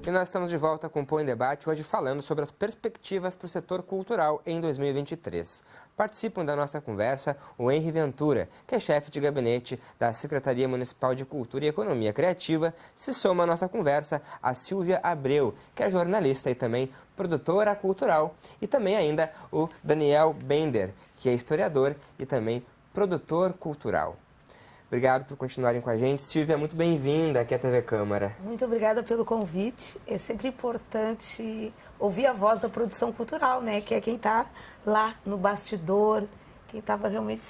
E nós estamos de volta com o Põe em Debate, hoje falando sobre as perspectivas para o setor cultural em 2023. Participam da nossa conversa o Henry Ventura, que é chefe de gabinete da Secretaria Municipal de Cultura e Economia Criativa. Se soma à nossa conversa a Silvia Abreu, que é jornalista e também produtora cultural. E também ainda o Daniel Bender, que é historiador e também produtor cultural. Obrigado por continuarem com a gente. Silvia, muito bem-vinda aqui à TV Câmara. Muito obrigada pelo convite. É sempre importante ouvir a voz da produção cultural, né? Que é quem está lá no bastidor, quem estava realmente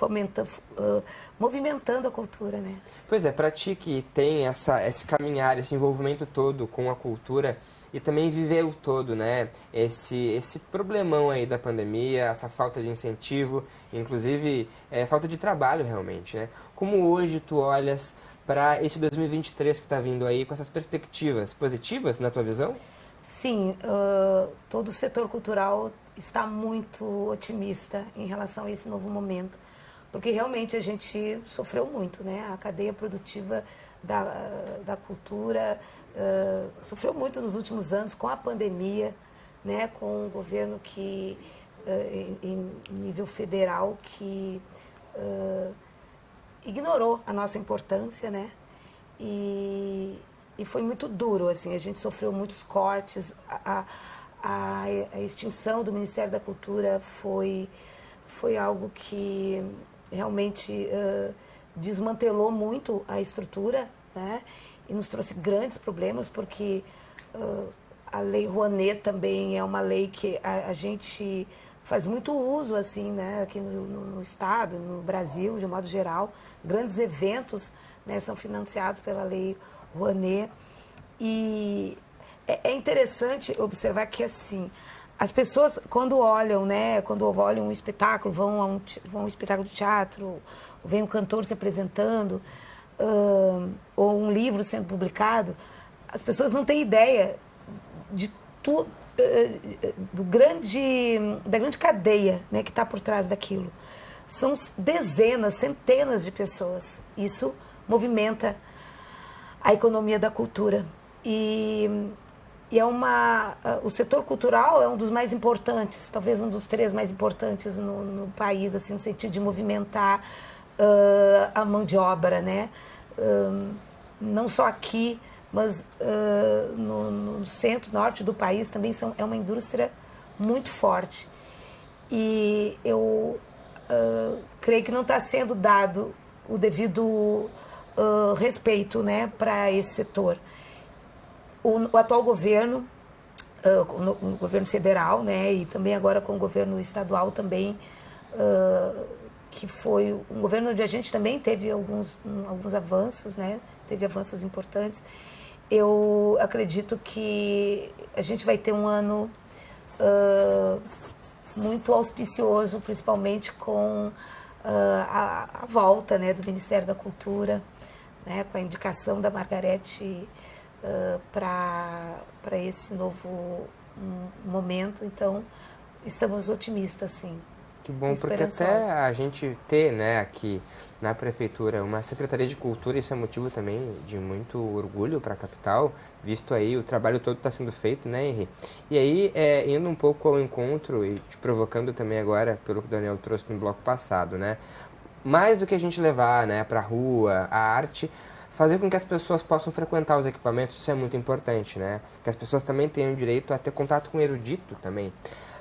movimentando a cultura, né? Pois é, para ti que tem esse caminhar, esse envolvimento todo com a cultura e também viver o todo, né? Esse problemão aí da pandemia, essa falta de incentivo, inclusive falta de trabalho realmente, né? Como hoje tu olhas para esse 2023 que está vindo aí com essas perspectivas positivas na tua visão? Sim, todo o setor cultural está muito otimista em relação a esse novo momento, porque realmente a gente sofreu muito, né? A cadeia produtiva da cultura sofreu muito nos últimos anos com a pandemia, né? Com o governo que, em nível federal, que ignorou a nossa importância, né? E foi muito duro, assim, a gente sofreu muitos cortes, a extinção do Ministério da Cultura foi algo que realmente desmantelou muito a estrutura, né? E nos trouxe grandes problemas, porque a Lei Rouanet também é uma lei que a gente faz muito uso, assim, né? Aqui no Estado, no Brasil, de um modo geral. Grandes eventos, né, são financiados pela Lei Rouanet. E é interessante observar que, assim, as pessoas, quando olham, né, quando olham um espetáculo, vão a um espetáculo de teatro, vem um cantor se apresentando, ou um livro sendo publicado, as pessoas não têm ideia de tudo, da grande cadeia, né, que está por trás daquilo. São dezenas, centenas de pessoas. Isso movimenta a economia da cultura. E o setor cultural é um dos mais importantes, talvez um dos 3 mais importantes no país, assim, no sentido de movimentar a mão de obra, né? Não só aqui, mas no centro, norte do país também é uma indústria muito forte. E eu creio que não está sendo dado o devido respeito, né, para esse setor. O atual governo, o governo federal, né, e também agora com o governo estadual também, que foi um governo onde a gente também teve alguns avanços, né, teve avanços importantes. Eu acredito que a gente vai ter um ano muito auspicioso, principalmente com a volta, né, do Ministério da Cultura, né, com a indicação da Margarete para esse novo momento. Então, estamos otimistas, sim. Que bom, porque até a gente ter, né, aqui na Prefeitura uma Secretaria de Cultura, isso é motivo também de muito orgulho para a capital, visto aí o trabalho todo está sendo feito, né, Henri? E aí, indo um pouco ao encontro e te provocando também agora, pelo que o Daniel trouxe no bloco passado, né, mais do que a gente levar, né, para a rua, a arte, fazer com que as pessoas possam frequentar os equipamentos, isso é muito importante, né? Que as pessoas também tenham direito a ter contato com o erudito também.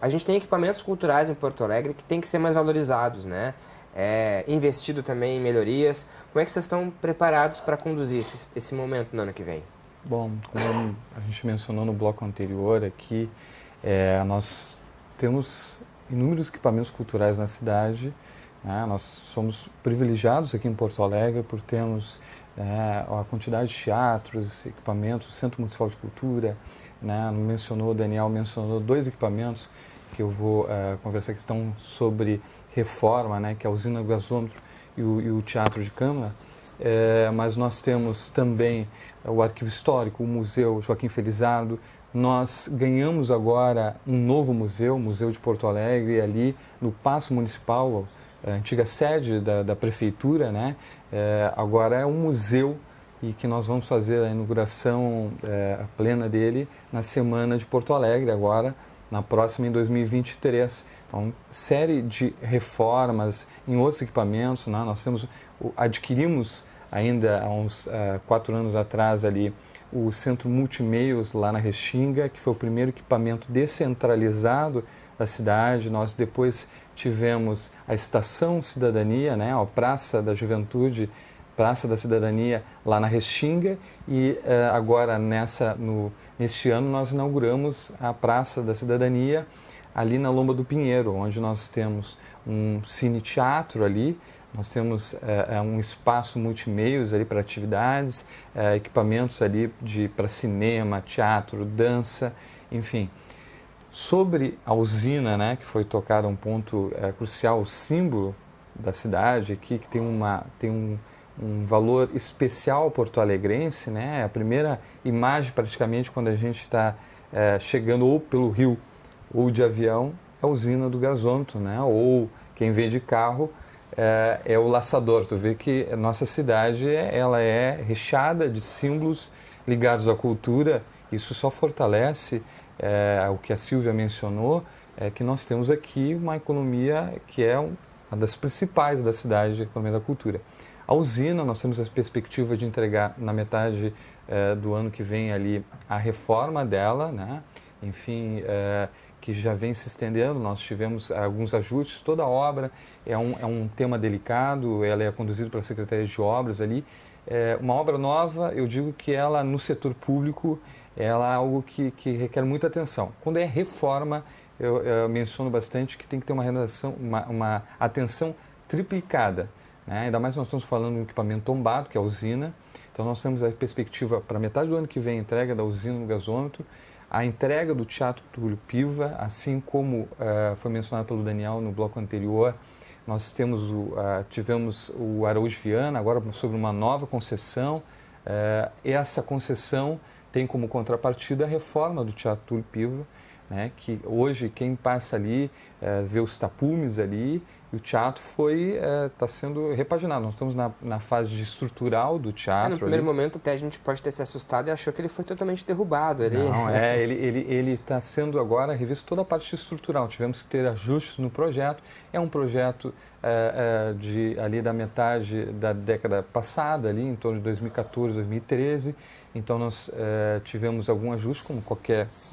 A gente tem equipamentos culturais em Porto Alegre que tem que ser mais valorizados, né? Investido também em melhorias. Como é que vocês estão preparados para conduzir esse momento no ano que vem? Bom, como a gente mencionou no bloco anterior aqui, nós temos inúmeros equipamentos culturais na cidade, né? Nós somos privilegiados aqui em Porto Alegre por termos a quantidade de teatros, equipamentos, o Centro Municipal de Cultura, né? O Daniel mencionou 2 equipamentos que eu vou conversar, que estão sobre reforma, né? Que é a usina do gasômetro e o Teatro de Câmara. Mas nós temos também o Arquivo Histórico, o Museu Joaquim Felizardo. Nós ganhamos agora um novo museu, o Museu de Porto Alegre, ali no Paço Municipal, a antiga sede da Prefeitura, né? Agora é um museu e que nós vamos fazer a inauguração plena dele na Semana de Porto Alegre, agora, na próxima, em 2023. Então, série de reformas em outros equipamentos, né? Nós adquirimos ainda há uns 4 anos atrás ali o Centro Multimeios lá na Restinga, que foi o primeiro equipamento descentralizado da cidade. Nós depois tivemos a Estação Cidadania, né? A Praça da Juventude, Praça da Cidadania lá na Restinga, e agora neste ano nós inauguramos a Praça da Cidadania ali na Lomba do Pinheiro, onde nós temos um cine-teatro ali, nós temos um espaço multimeios ali para atividades, equipamentos ali para cinema, teatro, dança, enfim. Sobre a usina, né, que foi tocado um ponto crucial, o símbolo da cidade aqui, que tem um valor especial porto-alegrense, né? A primeira imagem praticamente quando a gente está chegando ou pelo rio ou de avião é a usina do gasômetro, né? Ou quem vem de carro é o laçador. Tu vê que a nossa cidade ela é recheada de símbolos ligados à cultura. Isso só fortalece o que a Silvia mencionou, que nós temos aqui uma economia que é uma das principais da cidade, a economia da cultura. A usina, nós temos a perspectiva de entregar na metade do ano que vem ali a reforma dela, né? Enfim, que já vem se estendendo. Nós tivemos alguns ajustes. Toda a obra é um tema delicado, ela é conduzida pela Secretaria de Obras ali. Uma obra nova, eu digo que ela, no setor público, ela é algo que requer muita atenção. Quando é reforma, eu menciono bastante que tem que ter uma atenção triplicada, né? Ainda mais nós estamos falando de um equipamento tombado, que é a usina. Então nós temos a perspectiva para metade do ano que vem a entrega da usina no gasômetro, a entrega do Teatro Túlio Piva, assim como foi mencionado pelo Daniel no bloco anterior. Nós tivemos o Araújo Viana, agora sobre uma nova concessão. Essa concessão tem como contrapartida a reforma do Teatro Túlio Piva, né, que hoje quem passa ali vê os tapumes ali, e o teatro está sendo repaginado. Nós estamos na fase de estrutural do teatro. No primeiro momento até a gente pode ter se assustado e achou que ele foi totalmente derrubado ali. Não, ele está sendo agora revisto toda a parte estrutural. Tivemos que ter ajustes no projeto. É um projeto ali da metade da década passada, ali em torno de 2014, 2013. Então nós tivemos algum ajuste,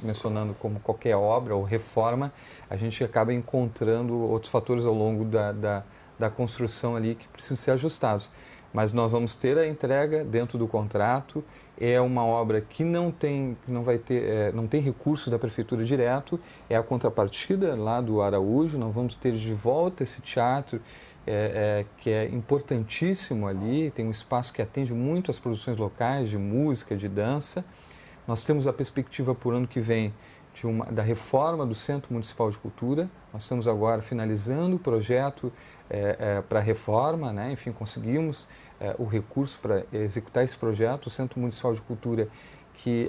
mencionando como qualquer obra ou reforma, a gente acaba encontrando outros fatores ao longo da construção ali que precisam ser ajustados. Mas nós vamos ter a entrega dentro do contrato. É uma obra que não tem recurso da prefeitura direto, é a contrapartida lá do Araújo. Nós vamos ter de volta esse teatro que é importantíssimo ali, tem um espaço que atende muito às produções locais de música, de dança. Nós temos a perspectiva por ano que vem da reforma do Centro Municipal de Cultura. Nós estamos agora finalizando o projeto para a reforma, né? Enfim, conseguimos o recurso para executar esse projeto. O Centro Municipal de Cultura que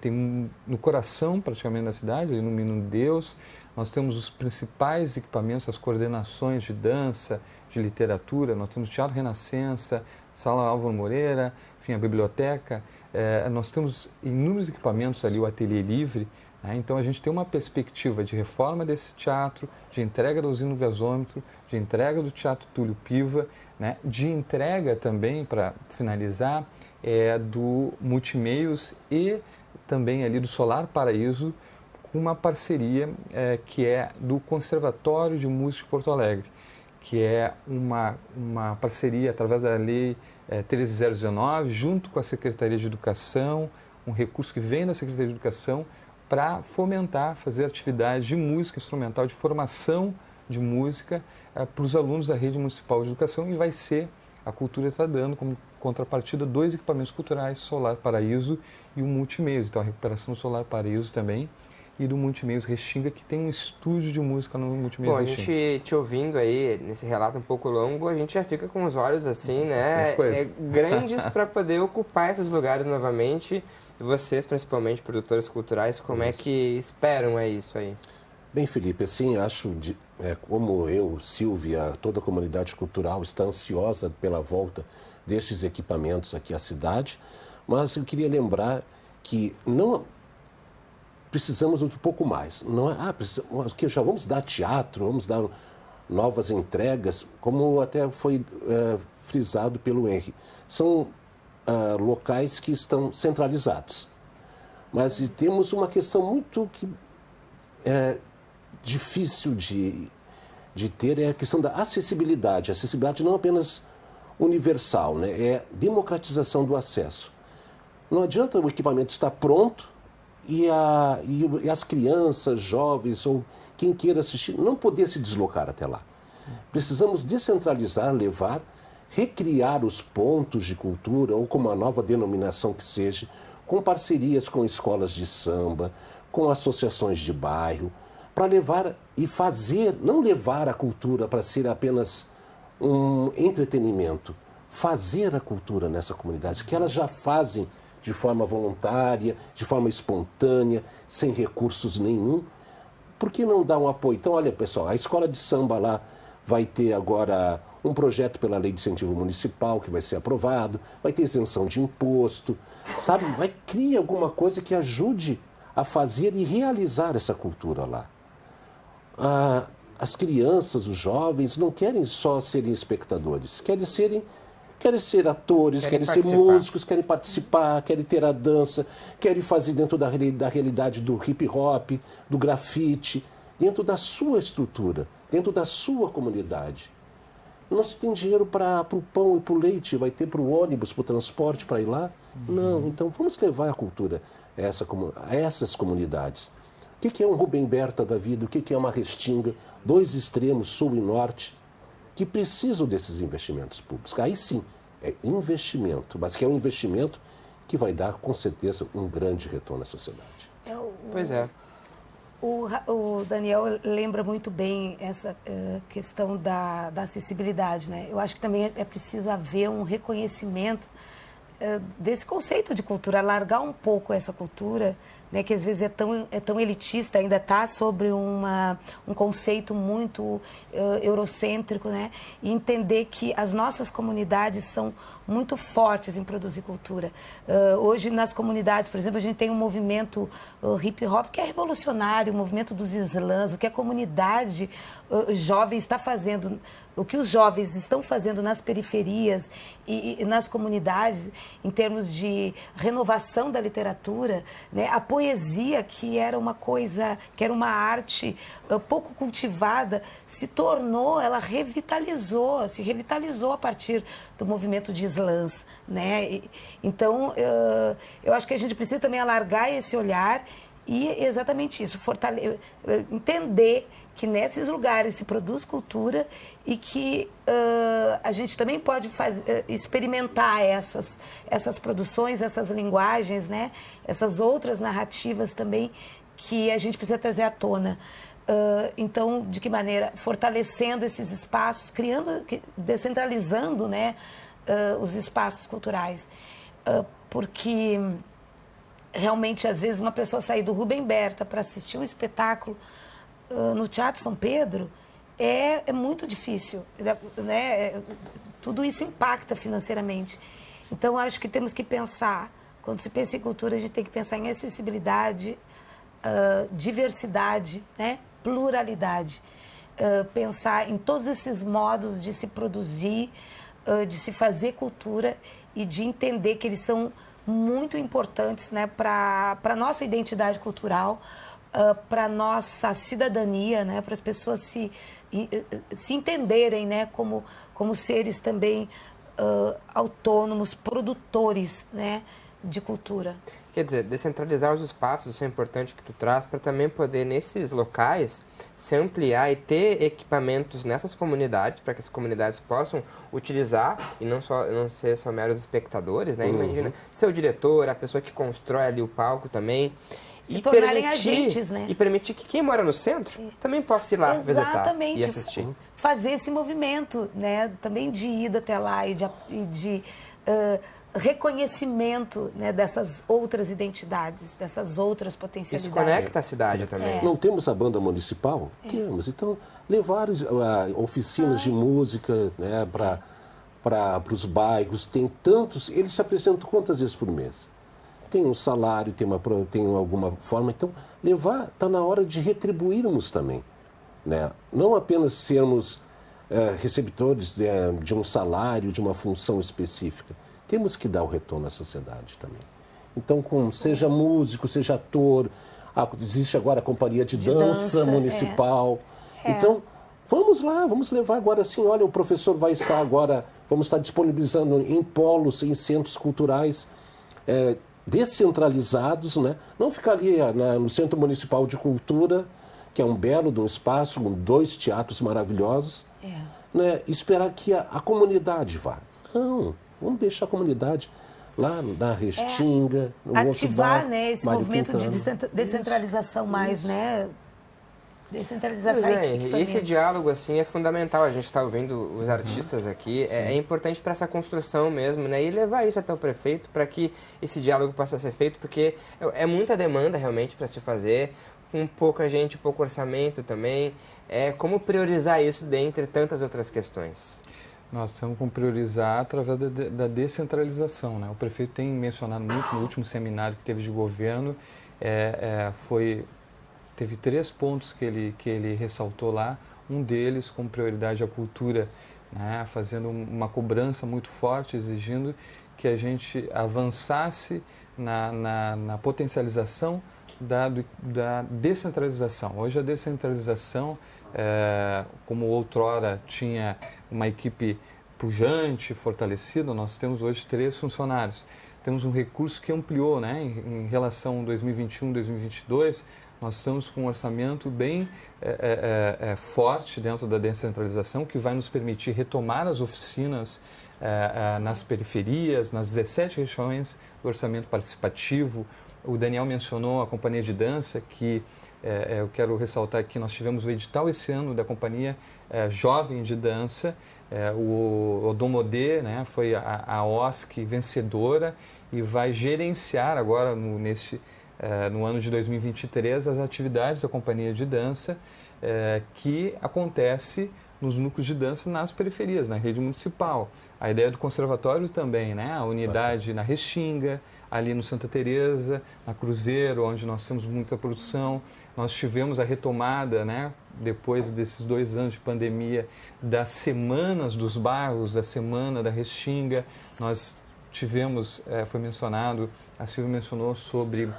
tem no coração praticamente da cidade, ali no Menino Deus. Nós temos os principais equipamentos, as coordenações de dança, de literatura. Nós temos o Teatro Renascença, Sala Álvaro Moreira, enfim, a biblioteca. Nós temos inúmeros equipamentos ali, o Ateliê Livre. Né? Então a gente tem uma perspectiva de reforma desse teatro, de entrega da usina do gasômetro, de entrega do Teatro Túlio Piva, né? De entrega também, para finalizar, do Multimeios e também ali do Solar Paraíso, com uma parceria que é do Conservatório de Música de Porto Alegre, que é uma parceria através da Lei 13.019, junto com a Secretaria de Educação, um recurso que vem da Secretaria de Educação para fomentar, fazer atividades de música instrumental, de formação de música para os alunos da Rede Municipal de Educação, e a cultura está dando como contrapartida 2 equipamentos culturais, Solar Paraíso e o Multimeios. Então a recuperação do Solar Paraíso também, e do Multimeios Restinga, que tem um estúdio de música no Multimeios Restinga. Bom, a gente te ouvindo aí, nesse relato um pouco longo, a gente já fica com os olhos assim, né, grandes para poder ocupar esses lugares novamente. E vocês, principalmente, produtores culturais, como é que esperam isso aí? Bem, Felipe, assim, acho como eu, Silvia, toda a comunidade cultural está ansiosa pela volta destes equipamentos aqui à cidade, mas eu queria lembrar que não precisamos um pouco mais. Não é, que já vamos dar teatro, vamos dar novas entregas, como até foi frisado pelo Henry. São locais que estão centralizados. Mas temos uma questão muito difícil de ter, é a questão da acessibilidade. A acessibilidade não apenas universal, né? É democratização do acesso. Não adianta o equipamento estar pronto e as crianças, jovens ou quem queira assistir não poder se deslocar até lá. Precisamos descentralizar, levar, recriar os pontos de cultura, ou com uma nova denominação que seja, com parcerias com escolas de samba, com associações de bairro, para levar e fazer, não levar a cultura para ser apenas um entretenimento, fazer a cultura nessa comunidade, que elas já fazem de forma voluntária, de forma espontânea, sem recursos nenhum. Por que não dar um apoio? Então, olha, pessoal, a escola de samba lá vai ter agora um projeto pela Lei de Incentivo Municipal que vai ser aprovado, vai ter isenção de imposto, sabe? Vai criar alguma coisa que ajude a fazer e realizar essa cultura lá. As crianças, os jovens, não querem só serem espectadores, querem ser atores, querem ser músicos, querem participar, querem ter a dança, querem fazer dentro da realidade do hip hop, do grafite, dentro da sua estrutura, dentro da sua comunidade. Não se tem dinheiro para o pão e para o leite, vai ter para o ônibus, para o transporte, para ir lá? Não, então vamos levar a cultura a essas comunidades. O que é um Rubem Berta da vida? O que é uma Restinga? 2 extremos, sul e norte, que precisam desses investimentos públicos. Aí sim, é investimento, mas que é um investimento que vai dar, com certeza, um grande retorno à sociedade. Pois é. O Daniel lembra muito bem essa questão da acessibilidade, né? Eu acho que também é preciso haver um reconhecimento desse conceito de cultura, largar um pouco essa cultura, né, que às vezes é tão elitista, ainda está sobre um conceito muito eurocêntrico, né, e entender que as nossas comunidades são muito fortes em produzir cultura. Hoje, nas comunidades, por exemplo, a gente tem um movimento hip hop que é revolucionário, o movimento dos slams, o que a comunidade jovem está fazendo, o que os jovens estão fazendo nas periferias e nas comunidades, em termos de renovação da literatura, né? A poesia, que era uma coisa, que era uma arte pouco cultivada, ela se revitalizou a partir do movimento de slams, né? Então, eu acho que a gente precisa também alargar esse olhar e exatamente isso, entender que nesses lugares se produz cultura e que a gente também pode experimentar essas produções, essas linguagens, né? Essas outras narrativas também que a gente precisa trazer à tona. Então, de que maneira? Fortalecendo esses espaços, descentralizando, né, os espaços culturais. Porque realmente, às vezes, uma pessoa sair do Rubem Berta para assistir um espetáculo no Teatro São Pedro é muito difícil, né? Tudo isso impacta financeiramente. Então, acho que temos que pensar, quando se pensa em cultura, a gente tem que pensar em acessibilidade, diversidade, né? Pluralidade. Pensar em todos esses modos de se produzir, de se fazer cultura e de entender que eles são muito importantes, né, para a nossa identidade cultural, para a nossa cidadania, né, para as pessoas se entenderem, né, como seres também autônomos, produtores, né, de cultura. Quer dizer, descentralizar os espaços, isso é importante que tu traz, para também poder, nesses locais, se ampliar e ter equipamentos nessas comunidades, para que as comunidades possam utilizar e não ser só meros espectadores, né? Imagina, ser o diretor, a pessoa que constrói ali o palco também. Se tornarem agentes, né? E permitir que quem mora no centro também possa ir lá visitar e assistir. Fazer esse movimento, né? Também de ida até lá e de reconhecimento, né, dessas outras identidades, dessas outras Isso potencialidades. conecta a cidade também. Não temos a banda municipal? Temos. Então, levar oficinas de música, né, para os bairros, tem tantos, eles se apresentam quantas vezes por mês? Tem um salário, tem alguma forma, então levar, está na hora de retribuirmos também, né? Não apenas sermos receptores de um salário, de uma função específica, temos que dar o retorno à sociedade também. Então, seja músico, seja ator, existe agora a companhia de dança municipal, então vamos lá, vamos levar agora assim, olha, o professor vai estar agora, vamos estar disponibilizando em polos, em centros culturais, descentralizados, né? Não ficar ali no Centro Municipal de Cultura, que é um belo de um espaço, com 2 teatros maravilhosos, né? Esperar que a comunidade vá. Não, vamos deixar a comunidade lá na Restinga, no ativar, outro bar, né, esse Mário movimento de Quintana. descentralização mais, né? Descentralização. E esse diálogo assim é fundamental. A gente está ouvindo os artistas aqui. É importante para essa construção mesmo, né? E levar isso até o prefeito para que esse diálogo possa ser feito, porque é muita demanda realmente para se fazer, com pouca gente, pouco orçamento também. Como priorizar isso dentre tantas outras questões? Nós temos que priorizar através da descentralização, né? O prefeito tem mencionado muito no último seminário que teve de governo, teve 3 pontos que ele ressaltou lá, um deles com prioridade à cultura, né? Fazendo uma cobrança muito forte, exigindo que a gente avançasse na potencialização da descentralização. Hoje a descentralização, como outrora tinha uma equipe pujante, fortalecida, nós temos hoje 3 funcionários. Temos um recurso que ampliou, né? Em relação a 2021, 2022, nós estamos com um orçamento bem forte dentro da descentralização, que vai nos permitir retomar as oficinas nas periferias, nas 17 regiões do orçamento participativo. O Daniel mencionou a companhia de dança, que eu quero ressaltar aqui, nós tivemos o edital esse ano da companhia jovem de dança, o Odomodê, né, foi a OSC vencedora e vai gerenciar agora no ano de 2023 as atividades da companhia de dança que acontece nos núcleos de dança nas periferias, na rede municipal. A ideia do conservatório também, né? A unidade na Restinga, ali no Santa Teresa, na Cruzeiro, onde nós temos muita produção. Nós tivemos a retomada, né, depois desses 2 anos de pandemia, das semanas dos bairros, da semana da Restinga. Nós tivemos, foi mencionado, a Silvia mencionou sobre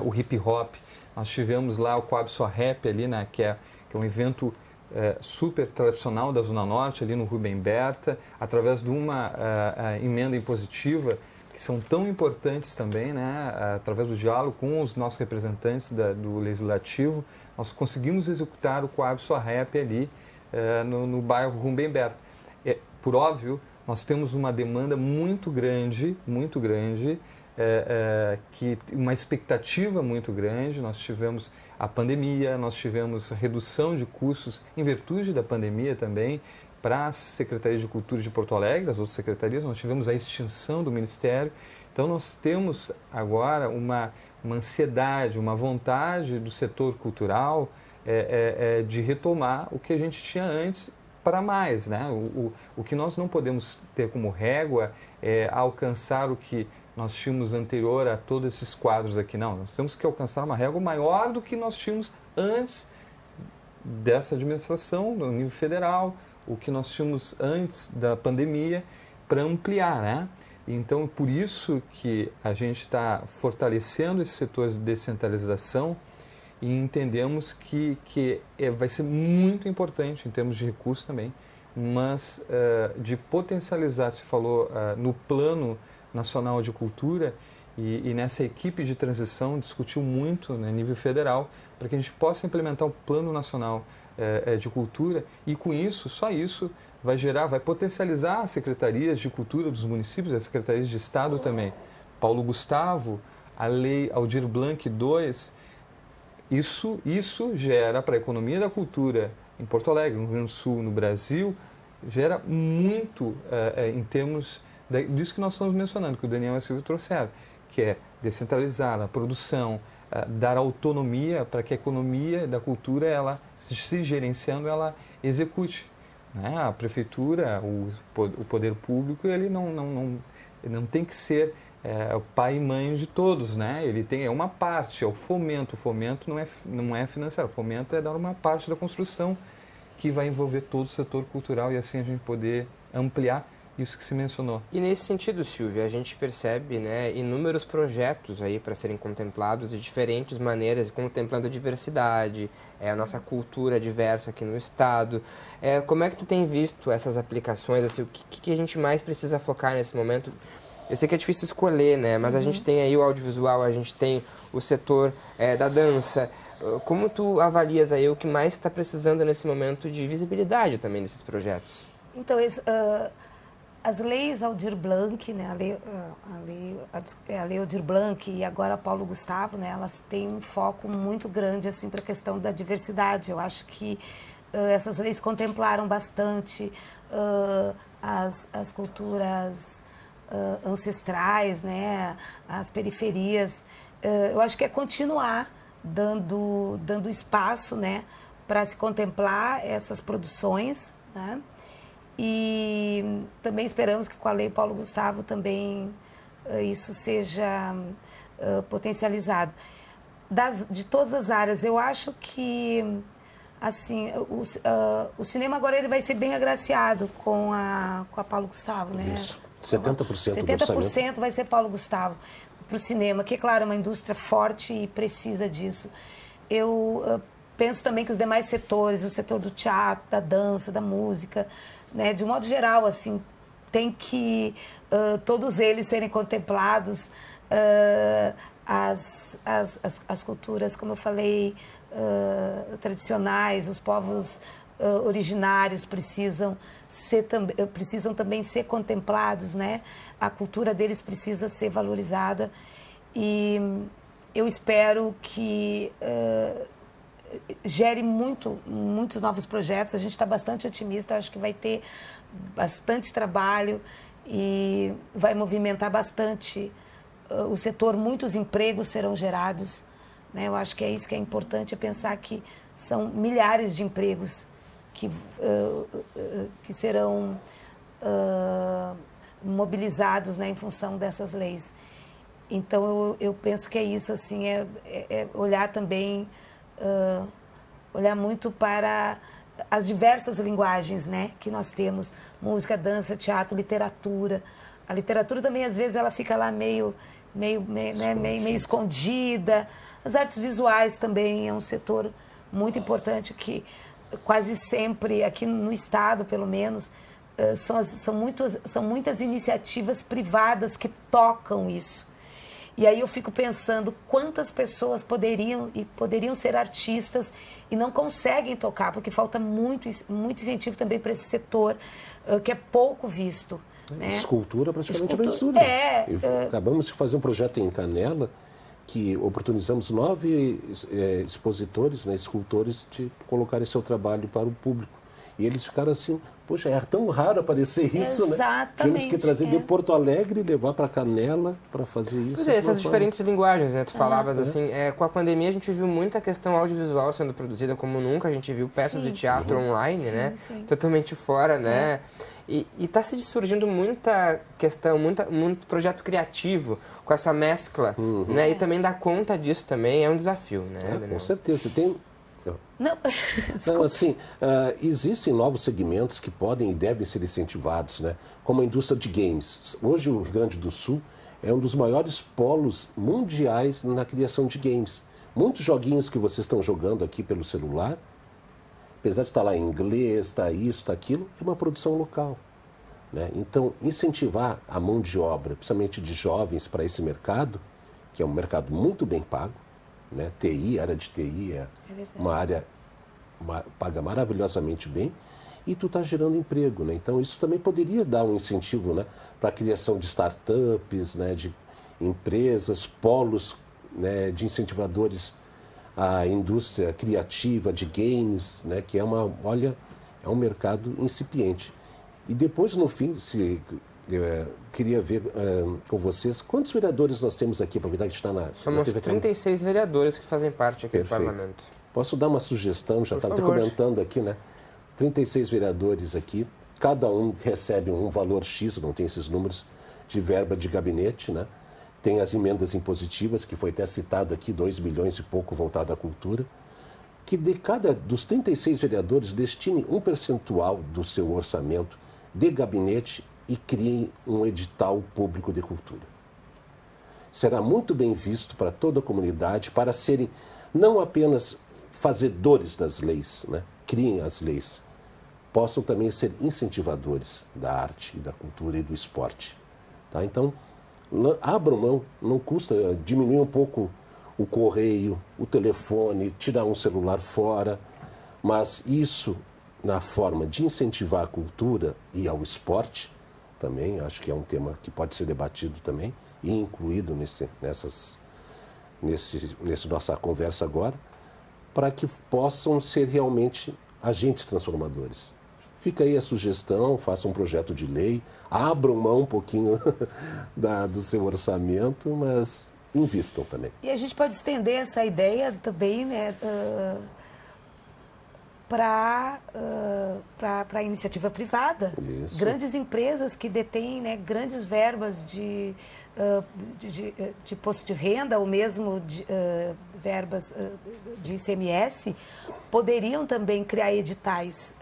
o hip hop. Nós tivemos lá o Coab Só Rap ali, né, que é um evento super tradicional da Zona Norte, ali no Rubem Berta, através de uma emenda impositiva, que são tão importantes também, né, através do diálogo com os nossos representantes do Legislativo, nós conseguimos executar o Coab Só Rap ali no bairro Rubem Berta. Por óbvio, nós temos uma demanda muito grande, uma expectativa muito grande. Nós tivemos a pandemia, nós tivemos redução de custos em virtude da pandemia também para as secretarias de cultura de Porto Alegre, as outras secretarias, nós tivemos a extinção do Ministério. Então nós temos agora uma ansiedade, uma vontade do setor cultural de retomar o que a gente tinha antes para mais, né? O que nós não podemos ter como régua é alcançar o que nós tínhamos anterior a todos esses quadros aqui. Não, nós temos que alcançar uma régua maior do que nós tínhamos antes dessa administração, no nível federal, o que nós tínhamos antes da pandemia, para ampliar, né? Então, por isso que a gente está fortalecendo esse setor de descentralização e entendemos que vai ser muito importante em termos de recursos também, mas de potencializar, se falou no Plano Nacional de Cultura, e nessa equipe de transição discutiu muito no nível federal para que a gente possa implementar um Plano Nacional de Cultura, e com isso, só isso, vai potencializar as secretarias de cultura dos municípios, as secretarias de Estado também. Paulo Gustavo, a Lei Aldir Blanc II, isso gera para a economia da cultura em Porto Alegre, no Rio Grande do Sul, no Brasil, gera muito em termos disso que nós estamos mencionando, que o Daniel e a Silvia trouxeram, que é descentralizar a produção, dar autonomia para que a economia da cultura, ela se gerenciando, ela execute. Né? A prefeitura, o poder público, ele não tem que ser o pai e mãe de todos, né? Ele é uma parte, é o fomento. O fomento não é financeiro, o fomento é dar uma parte da construção que vai envolver todo o setor cultural e assim a gente poder ampliar isso que se mencionou. E nesse sentido, Silvia, a gente percebe, né, inúmeros projetos aí para serem contemplados de diferentes maneiras, contemplando a diversidade, a nossa cultura diversa aqui no estado. Como é que tu tem visto essas aplicações? Assim, o que a gente mais precisa focar nesse momento? Eu sei que é difícil escolher, né, mas a gente tem aí o audiovisual, a gente tem o setor da dança. Como tu avalias aí o que mais está precisando nesse momento de visibilidade também desses projetos? Então, as leis Aldir Blanc, né, a lei Aldir Blanc e agora a Paulo Gustavo, né, elas têm um foco muito grande assim, para a questão da diversidade. Eu acho que essas leis contemplaram bastante as culturas ancestrais, né, as periferias. Eu acho que é continuar dando espaço, né, para se contemplar essas produções, né? E também esperamos que com a Lei Paulo Gustavo também isso seja potencializado. De todas as áreas, eu acho que assim, o cinema agora ele vai ser bem agraciado com a Paulo Gustavo, né? Isso, 70% do orçamento. 70% vai ser Paulo Gustavo para o cinema, que, claro, é uma indústria forte e precisa disso. Eu penso também que os demais setores, o setor do teatro, da dança, da música, né, de um modo geral, assim, tem que todos eles serem contemplados, as culturas, como eu falei, tradicionais, os povos originários precisam também ser contemplados, né? A cultura deles precisa ser valorizada e eu espero que gere muitos novos projetos. A gente está bastante otimista, acho que vai ter bastante trabalho e vai movimentar bastante o setor, muitos empregos serão gerados, né? Eu acho que é isso que é importante, é pensar que são milhares de empregos que serão mobilizados, né, em função dessas leis. Então eu penso que é isso, assim, é olhar também, olhar muito para as diversas linguagens, né, que nós temos: música, dança, teatro, literatura. A literatura também, às vezes, ela fica lá meio escondida. As artes visuais também é um setor muito importante que quase sempre, aqui no estado pelo menos, são muitas iniciativas privadas que tocam isso. E aí eu fico pensando quantas pessoas poderiam ser artistas e não conseguem tocar, porque falta muito incentivo também para esse setor que é pouco visto. Né? Escultura praticamente não estuda. Acabamos de fazer um projeto em Canela que oportunizamos 9 expositores, né, escultores, de colocarem seu trabalho para o público. E eles ficaram assim, poxa, é tão raro aparecer isso, exatamente, né? Tivemos que trazer de Porto Alegre e levar para Canela para fazer isso. Pois essas diferentes linguagens, né? Tu falavas assim, com a pandemia a gente viu muita questão audiovisual sendo produzida como nunca, a gente viu peças de teatro online, né? Totalmente fora, né? E está se surgindo muita questão, muito projeto criativo com essa mescla, né? E também dar conta disso também é um desafio, né? Com certeza. Tem... Não. Então, assim, existem novos segmentos que podem e devem ser incentivados, né? Como a indústria de games. Hoje o Rio Grande do Sul é um dos maiores polos mundiais na criação de games. Muitos joguinhos que vocês estão jogando aqui pelo celular, apesar de estar lá em inglês, está isso, está aquilo, é uma produção local. Né? Então, incentivar a mão de obra, principalmente de jovens, para esse mercado, que é um mercado muito bem pago, né? TI, área de TI é uma área paga maravilhosamente bem, e tu está gerando emprego. Né? Então, isso também poderia dar um incentivo, né, para a criação de startups, né, de empresas, polos, né, de incentivadores à indústria criativa de games, né, que é um mercado incipiente. E depois, no fim, se Eu queria ver com vocês quantos vereadores nós temos aqui, aproveitar que está na Somos TV 36 vereadores que fazem parte aqui Perfeito. do parlamento. Posso dar uma sugestão? Já Por estava favor. comentando aqui, né? 36 vereadores aqui, cada um recebe um valor X, não tem esses números, de verba de gabinete, né? Tem as emendas impositivas, que foi até citado aqui, 2 bilhões e pouco voltado à cultura, que de cada dos 36 vereadores destine um percentual do seu orçamento de gabinete e crie um edital público de cultura. Será muito bem visto para toda a comunidade, para serem não apenas fazedores das leis, né? Criem as leis, possam também ser incentivadores da arte, da cultura e do esporte. Tá? Então, abram mão, não custa diminuir um pouco o correio, o telefone, tirar um celular fora, mas isso na forma de incentivar a cultura e ao esporte, também acho que é um tema que pode ser debatido também e incluído nessa nossa conversa agora, para que possam ser realmente agentes transformadores. Fica aí a sugestão, façam um projeto de lei, abram mão um pouquinho do seu orçamento, mas invistam também. E a gente pode estender essa ideia também, né, para a iniciativa privada. Isso. Grandes empresas que detêm, né, grandes verbas de imposto de renda ou mesmo de verbas de ICMS poderiam também criar editais,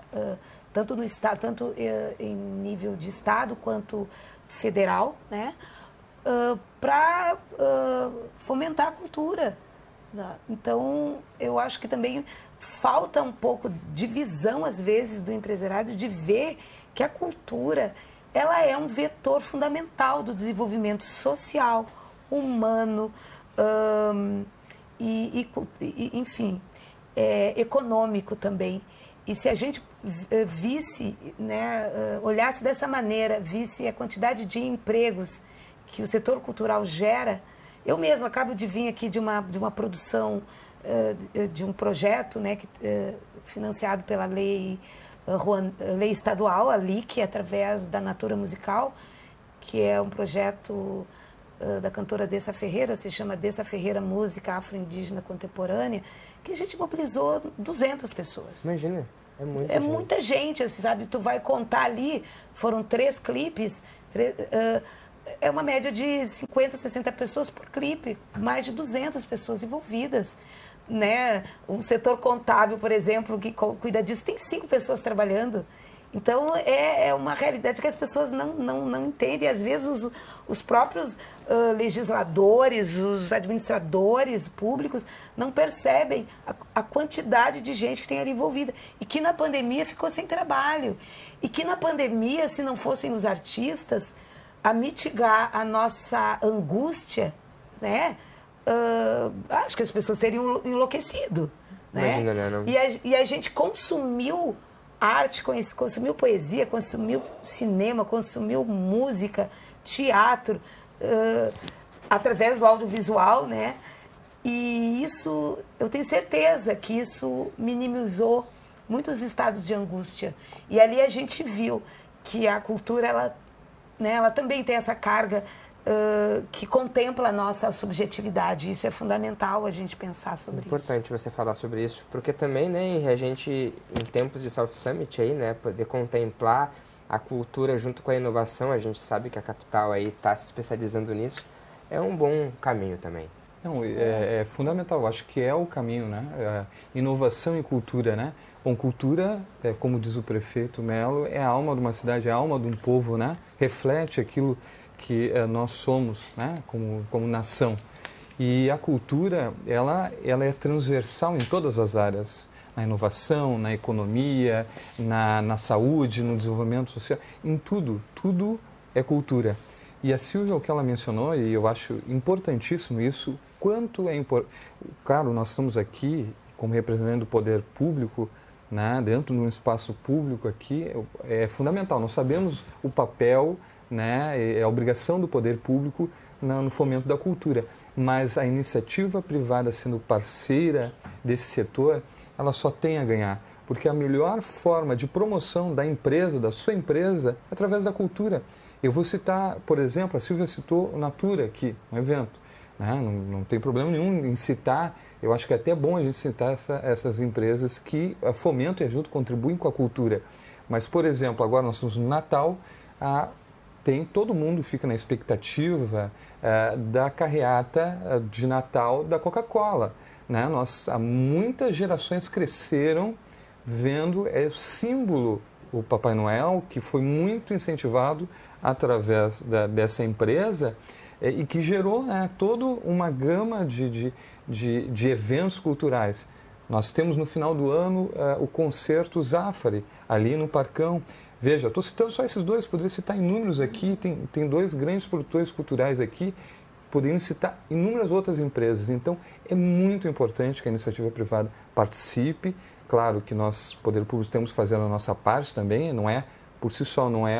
tanto no estado, tanto em nível de estado quanto federal, né, para fomentar a cultura. Então, eu acho que também falta um pouco de visão, às vezes, do empresariado, de ver que a cultura ela é um vetor fundamental do desenvolvimento social, humano, enfim, econômico também. E se a gente visse, né, olhasse dessa maneira, visse a quantidade de empregos que o setor cultural gera. Eu mesma acabo de vir aqui de uma produção, de um projeto, né, financiado pela lei estadual, a LIC, através da Natura Musical, que é um projeto da cantora Dessa Ferreira, se chama Dessa Ferreira Música Afro-Indígena Contemporânea, que a gente mobilizou 200 pessoas. Imagina, é muita É gente. muita gente, assim, sabe? Tu vai contar ali, foram 3 clipes, é uma média de 50, 60 pessoas por clipe, mais de 200 pessoas envolvidas, né? O setor contábil, por exemplo, que cuida disso, tem 5 pessoas trabalhando. Então, é uma realidade que as pessoas não entendem. Às vezes, os próprios legisladores, os administradores públicos não percebem a quantidade de gente que tem ali envolvida. E que na pandemia ficou sem trabalho. E que na pandemia, se não fossem os artistas a mitigar a nossa angústia, né? Acho que as pessoas teriam enlouquecido. Né? Imagina, né? Não. E a gente consumiu arte, consumiu poesia, consumiu cinema, consumiu música, teatro, através do audiovisual, né? E isso, eu tenho certeza que isso minimizou muitos estados de angústia. E ali a gente viu que a cultura, ela também tem essa carga que contempla a nossa subjetividade. Isso é fundamental a gente pensar sobre isso. Importante você falar sobre isso, porque também, né, a gente, em tempos de South Summit aí, né, poder contemplar a cultura junto com a inovação, a gente sabe que a capital aí está se especializando nisso, é um bom caminho também. Não, é fundamental, acho que é o caminho, né? Inovação e cultura, né? Bom, cultura, como diz o prefeito Melo, é a alma de uma cidade, é a alma de um povo, né? Reflete aquilo que nós somos, né? Como nação. E a cultura, ela é transversal em todas as áreas, na inovação, na economia, na saúde, no desenvolvimento social, em tudo é cultura. E a Silvia, o que ela mencionou, e eu acho importantíssimo isso, quanto é importante. Claro, nós estamos aqui como representante do poder público, né, dentro de um espaço público aqui, é fundamental. Nós sabemos o papel, né, é a obrigação do poder público no fomento da cultura, mas a iniciativa privada sendo parceira desse setor, ela só tem a ganhar, porque a melhor forma de promoção da empresa, da sua empresa, é através da cultura. Eu vou citar, por exemplo, a Silvia citou Natura aqui, um evento. Né? Não tem problema nenhum em citar, eu acho que é até bom a gente citar essas empresas que fomentam e ajudam, contribuem com a cultura. Mas, por exemplo, agora nós estamos no Natal, todo mundo fica na expectativa da carreata de Natal da Coca-Cola. Né? Muitas gerações cresceram vendo o símbolo, o Papai Noel, que foi muito incentivado através dessa empresa e que gerou, né, toda uma gama de eventos culturais. Nós temos no final do ano o concerto Zafari, ali no Parcão. Veja, estou citando só esses dois, poderia citar inúmeros aqui, tem dois grandes produtores culturais aqui, poderiam citar inúmeras outras empresas. Então, é muito importante que a iniciativa privada participe. Claro que nós, poder público, temos que fazer a nossa parte também, não é por si só, não é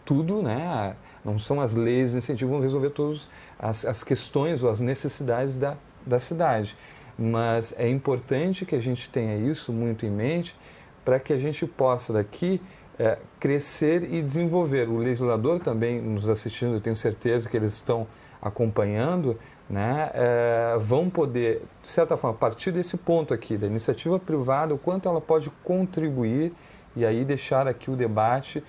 tudo, né? Não são as leis de incentivo que vão resolver todas as questões ou as necessidades da cidade. Mas é importante que a gente tenha isso muito em mente para que a gente possa daqui crescer e desenvolver. O legislador também nos assistindo, eu tenho certeza que eles estão acompanhando, né, vão poder, de certa forma, a partir desse ponto aqui, da iniciativa privada, o quanto ela pode contribuir e aí deixar aqui o debate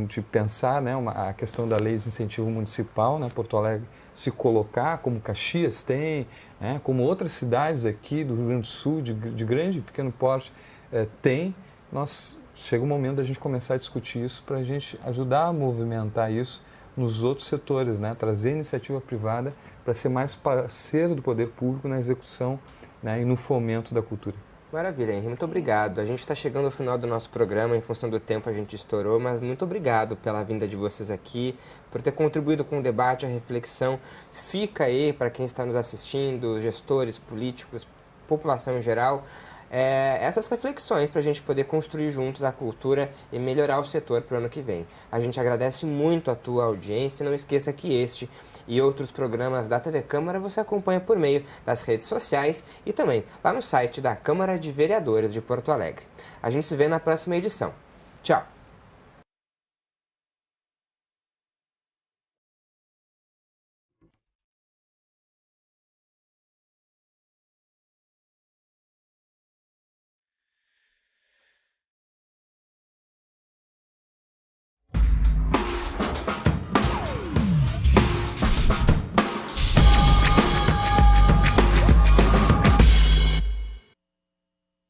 de pensar, né, a questão da lei de incentivo municipal, né, Porto Alegre se colocar como Caxias tem, né, como outras cidades aqui do Rio Grande do Sul, de grande e pequeno porte, tem. Chega o momento da gente começar a discutir isso para a gente ajudar a movimentar isso nos outros setores, né? Trazer a iniciativa privada para ser mais parceiro do poder público na execução, né, e no fomento da cultura. Maravilha, Henri, muito obrigado. A gente está chegando ao final do nosso programa, em função do tempo a gente estourou, mas muito obrigado pela vinda de vocês aqui, por ter contribuído com o debate, a reflexão. Fica aí para quem está nos assistindo, gestores, políticos, população em geral, essas reflexões para a gente poder construir juntos a cultura e melhorar o setor para o ano que vem. A gente agradece muito a tua audiência e não esqueça que este e outros programas da TV Câmara você acompanha por meio das redes sociais e também lá no site da Câmara de Vereadores de Porto Alegre. A gente se vê na próxima edição. Tchau!